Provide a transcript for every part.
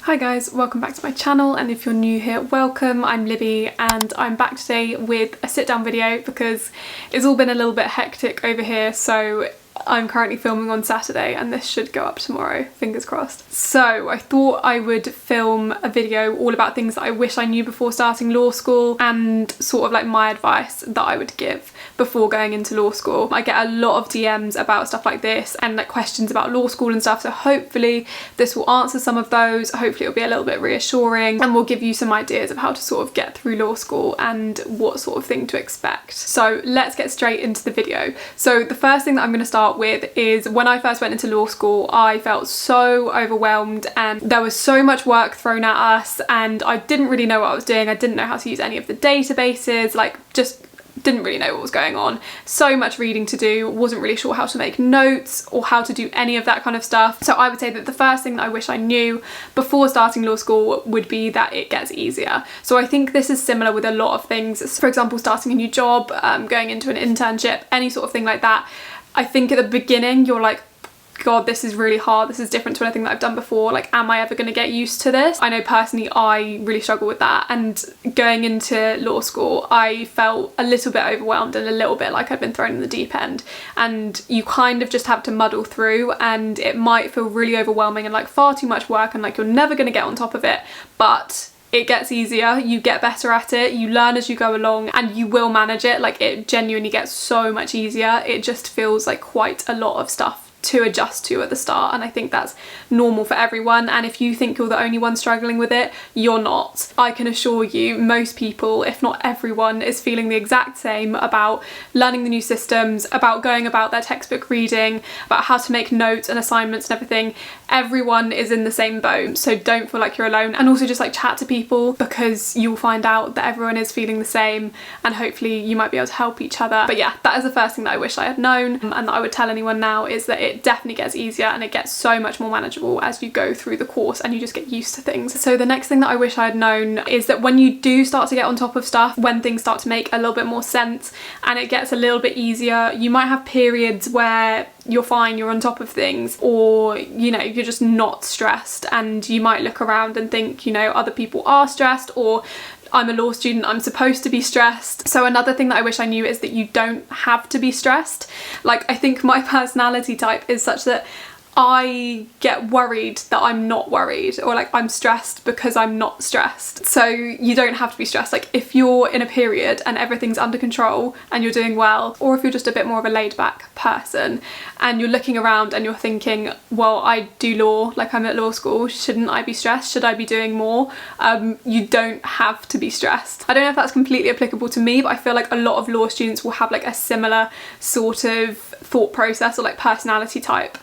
Hi guys, welcome back to my channel, and if you're new here, welcome. I'm Libby and I'm back today with a sit down video because it's all been a little bit hectic over here. So I'm currently filming on Saturday and this should go up tomorrow, fingers crossed. So I thought I would film a video all about things that I wish I knew before starting law school and sort of like my advice that I would give before going into law school. I get a lot of DMs about stuff like this and like questions about law school and stuff, so hopefully this will answer some of those. Hopefully it'll be a little bit reassuring and will give you some ideas of how to sort of get through law school and what sort of thing to expect. So let's get straight into the video. So the first thing that I'm going to start with is when I first went into law school, I felt so overwhelmed and there was so much work thrown at us and I didn't really know what I was doing. I didn't know how to use any of the databases, like just didn't really know what was going on. So much reading to do, wasn't really sure how to make notes or how to do any of that kind of stuff. So I would say that the first thing that I wish I knew before starting law school would be that it gets easier. So I think this is similar with a lot of things. For example, starting a new job, going into an internship, any sort of thing like that. I think at the beginning you're like, God, this is really hard, this is different to anything that I've done before, like am I ever going to get used to this? I know personally I really struggle with that, and going into law school I felt a little bit overwhelmed and a little bit like I'd been thrown in the deep end, and you kind of just have to muddle through and it might feel really overwhelming and like far too much work and like you're never going to get on top of it, but it gets easier, you get better at it, you learn as you go along and you will manage it. Like it genuinely gets so much easier. It just feels like quite a lot of stuff to adjust to at the start, and I think that's normal for everyone, and if you think you're the only one struggling with it, you're not. I can assure you most people, if not everyone, is feeling the exact same about learning the new systems, about going about their textbook reading, about how to make notes and assignments and everything. Everyone is in the same boat, so don't feel like you're alone, and also just like chat to people because you'll find out that everyone is feeling the same and hopefully you might be able to help each other. But yeah, that is the first thing that I wish I had known and that I would tell anyone now, is that it definitely gets easier and it gets so much more manageable as you go through the course and you just get used to things. So the next thing that I wish I had known is that when you do start to get on top of stuff, when things start to make a little bit more sense and it gets a little bit easier, you might have periods where you're fine, you're on top of things, or you know, you're just not stressed, and you might look around and think, you know, other people are stressed, or I'm a law student, I'm supposed to be stressed. So another thing that I wish I knew is that you don't have to be stressed. Like I think my personality type is such that I get worried that I'm not worried, or like I'm stressed because I'm not stressed. So you don't have to be stressed. Like if you're in a period and everything's under control and you're doing well, or if you're just a bit more of a laid back person and you're looking around and you're thinking, well, I do law, like I'm at law school, shouldn't I be stressed? Should I be doing more? You don't have to be stressed. I don't know if that's completely applicable to me, but I feel like a lot of law students will have like a similar sort of thought process or like personality type.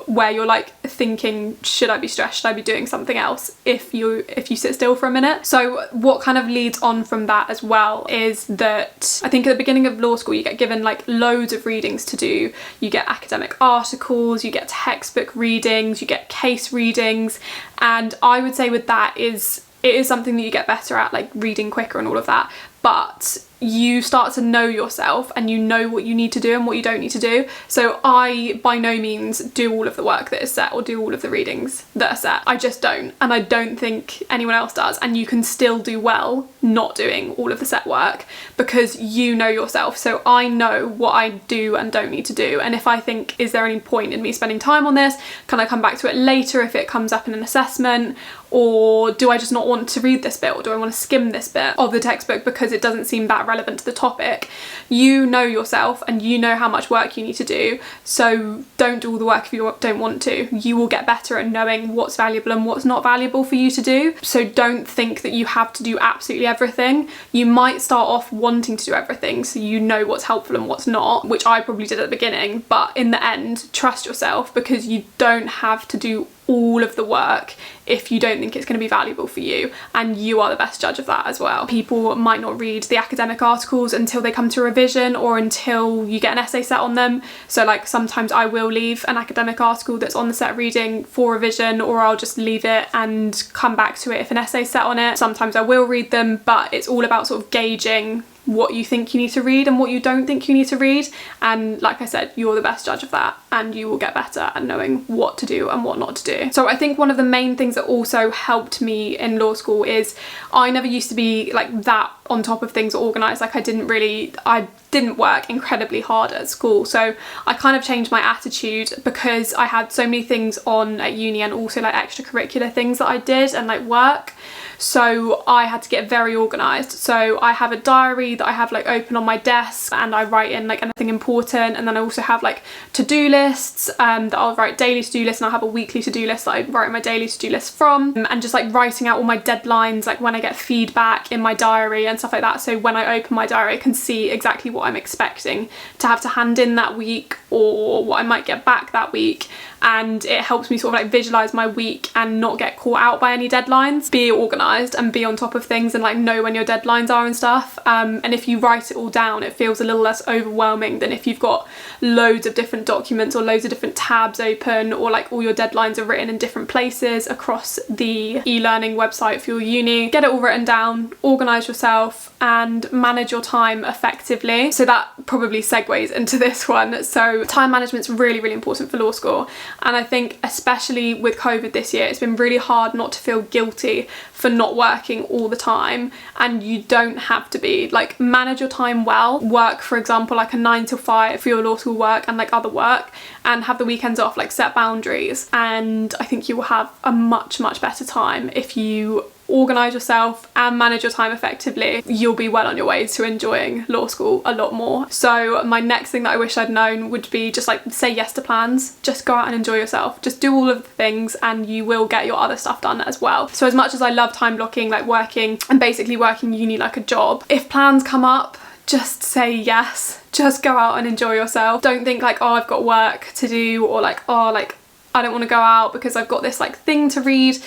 Where you're like thinking, should I be stressed? Should I be doing something else? If you sit still for a minute. So what kind of leads on from that as well is that I think at the beginning of law school you get given like loads of readings to do. You get academic articles, you get textbook readings, you get case readings, and I would say with that it is something that you get better at, like reading quicker and all of that, but you start to know yourself and you know what you need to do and what you don't need to do. So I by no means do all of the work that is set or do all of the readings that are set. I just don't, and I don't think anyone else does, and you can still do well not doing all of the set work because you know yourself. So I know what I do and don't need to do, and if I think, is there any point in me spending time on this? Can I come back to it later if it comes up in an assessment? Or do I just not want to read this bit, or do I want to skim this bit of the textbook because it doesn't seem that relevant to the topic? You know yourself and you know how much work you need to do, so don't do all the work if you don't want to. You will get better at knowing what's valuable and what's not valuable for you to do. So don't think that you have to do absolutely everything. You might start off wanting to do everything so you know what's helpful and what's not, which I probably did at the beginning, but in the end trust yourself because you don't have to do all of the work if you don't think it's going to be valuable for you, and you are the best judge of that as well. People might not read the academic articles until they come to revision or until you get an essay set on them. So like sometimes I will leave an academic article that's on the set reading for revision, or I'll just leave it and come back to it if an essay's set on it. Sometimes I will read them, but it's all about sort of gauging what you think you need to read and what you don't think you need to read, and like I said, you're the best judge of that, and you will get better at knowing what to do and what not to do. So I think one of the main things that also helped me in law school is I never used to be like that on top of things organised. Like I didn't work incredibly hard at school, so I kind of changed my attitude because I had so many things on at uni and also like extracurricular things that I did and like work. So I had to get very organised. So I have a diary that I have like open on my desk, and I write in like anything important, and then I also have like to-do lists that I'll write daily to-do lists, and I'll have a weekly to-do list that I write my daily to-do list from, and just like writing out all my deadlines, like when I get feedback in my diary and stuff like that. So when I open my diary, I can see exactly what I'm expecting to have to hand in that week or what I might get back that week. And it helps me sort of like visualize my week and not get caught out by any deadlines, be organized and be on top of things and like know when your deadlines are and stuff. And if you write it all down, it feels a little less overwhelming than if you've got loads of different documents or loads of different tabs open, or like all your deadlines are written in different places across the e-learning website for your uni. Get it all written down, organize yourself and manage your time effectively. So that probably segues into this one. So time management's really, really important for law school. And I think especially with COVID this year, it's been really hard not to feel guilty for not working all the time. And you don't have to be. Like, manage your time well. Work, for example, like a 9 to 5 for your law school work and like other work, and have the weekends off. Like, set boundaries. And I think you will have a much, much better time if you organise yourself and manage your time effectively. You'll be well on your way to enjoying law school a lot more. So my next thing that I wish I'd known would be just like say yes to plans. Just go out and enjoy yourself. Just do all of the things and you will get your other stuff done as well. So as much as I love time blocking, like working and basically working uni like a job, if plans come up, just say yes. Just go out and enjoy yourself. Don't think like, oh, I've got work to do, or like, oh, like I don't want to go out because I've got this like thing to read.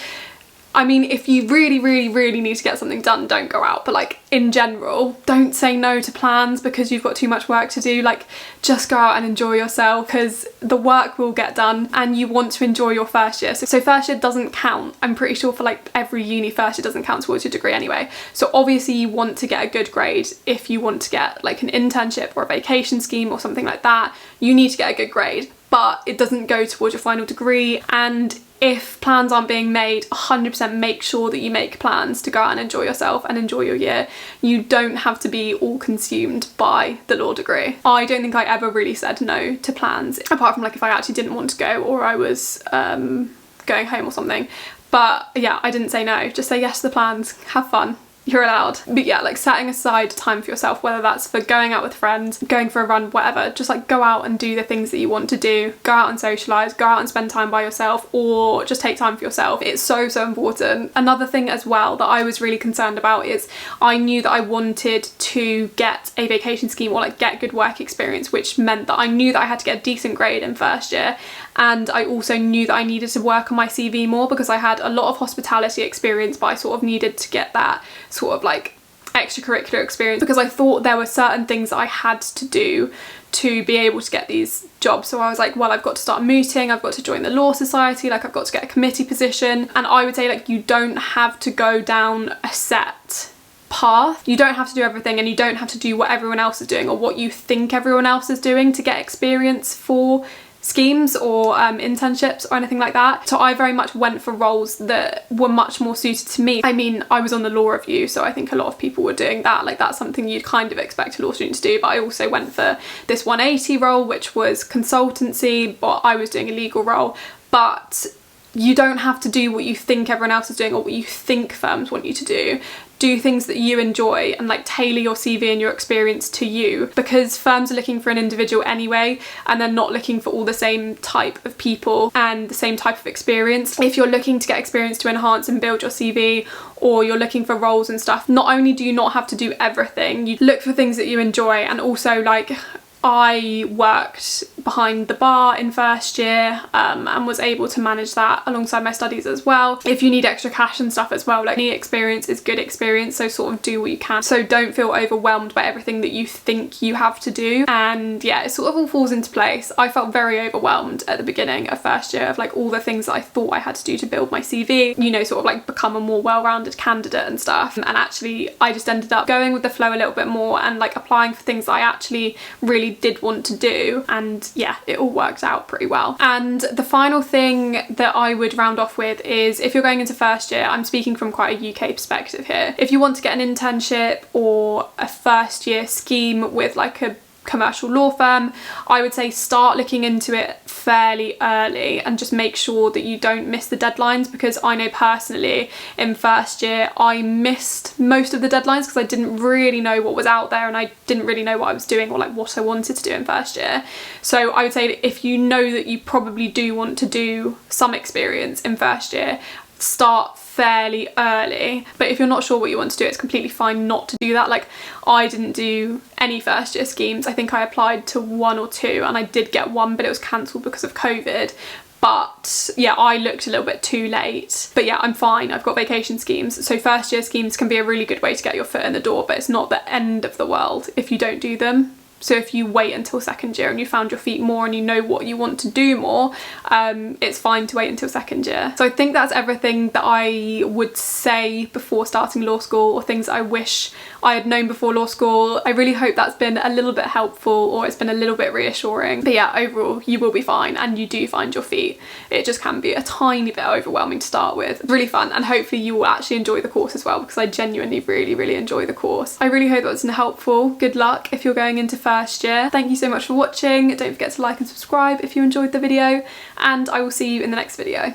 I mean, if you really, really, really need to get something done, don't go out. But like in general, don't say no to plans because you've got too much work to do. Like, just go out and enjoy yourself, because the work will get done and you want to enjoy your first year. So first year doesn't count. I'm pretty sure for like every uni, first year doesn't count towards your degree anyway. So obviously you want to get a good grade. If you want to get like an internship or a vacation scheme or something like that, you need to get a good grade, but it doesn't go towards your final degree. And if plans aren't being made, 100% make sure that you make plans to go out and enjoy yourself and enjoy your year. You don't have to be all consumed by the law degree. I don't think I ever really said no to plans, apart from like if I actually didn't want to go or I was going home or something. But yeah, I didn't say no. Just say yes to the plans, have fun. You're allowed. But yeah, like setting aside time for yourself, whether that's for going out with friends, going for a run, whatever, just like go out and do the things that you want to do. Go out and socialise, go out and spend time by yourself, or just take time for yourself. It's so, so important. Another thing as well that I was really concerned about is I knew that I wanted to get a vacation scheme or like get good work experience, which meant that I knew that I had to get a decent grade in first year. And I also knew that I needed to work on my CV more because I had a lot of hospitality experience, but I sort of needed to get that sort of like extracurricular experience because I thought there were certain things that I had to do to be able to get these jobs. So I was like, well, I've got to start mooting, I've got to join the law society, like I've got to get a committee position. And I would say like you don't have to go down a set path. You don't have to do everything, and you don't have to do what everyone else is doing or what you think everyone else is doing to get experience for schemes or internships or anything like that. So I very much went for roles that were much more suited to me. I mean, I was on the law review, so I think a lot of people were doing that. Like, that's something you'd kind of expect a law student to do. But I also went for this 180 role, which was consultancy, but I was doing a legal role. But you don't have to do what you think everyone else is doing or what you think firms want you to do. Do things that you enjoy and like tailor your CV and your experience to you, because firms are looking for an individual anyway, and they're not looking for all the same type of people and the same type of experience. If you're looking to get experience to enhance and build your CV, or you're looking for roles and stuff, not only do you not have to do everything, you look for things that you enjoy, and also like I worked behind the bar in first year and was able to manage that alongside my studies as well. If you need extra cash and stuff as well, like, any experience is good experience, so sort of do what you can. So don't feel overwhelmed by everything that you think you have to do. And yeah, it sort of all falls into place. I felt very overwhelmed at the beginning of first year of like all the things that I thought I had to do to build my CV, you know, sort of like become a more well-rounded candidate and stuff. And actually I just ended up going with the flow a little bit more and like applying for things that I actually really did want to do, and yeah, it all worked out pretty well. And the final thing that I would round off with is, if you're going into first year, I'm speaking from quite a UK perspective here, if you want to get an internship or a first year scheme with like a commercial law firm, I would say start looking into it fairly early and just make sure that you don't miss the deadlines, because I know personally in first year I missed most of the deadlines because I didn't really know what was out there and I didn't really know what I was doing or like what I wanted to do in first year. So I would say that if you know that you probably do want to do some experience in first year, start fairly early. But if you're not sure what you want to do, it's completely fine not to do that. Like, I didn't do any first year schemes. I think I applied to 1 or 2 and I did get one, but it was cancelled because of COVID. But yeah, I looked a little bit too late. But yeah, I'm fine. I've got vacation schemes. So first year schemes can be a really good way to get your foot in the door, but it's not the end of the world if you don't do them. So if you wait until second year and you found your feet more and you know what you want to do more, it's fine to wait until second year. So I think that's everything that I would say before starting law school, or things I wish I had known before law school. I really hope that's been a little bit helpful, or it's been a little bit reassuring. But yeah, overall, you will be fine and you do find your feet. It just can be a tiny bit overwhelming to start with. Really fun, and hopefully you will actually enjoy the course as well, because I genuinely really enjoy the course. I really hope that was helpful. Good luck if you're going into first year. Thank you so much for watching. Don't forget to like and subscribe if you enjoyed the video, and I will see you in the next video.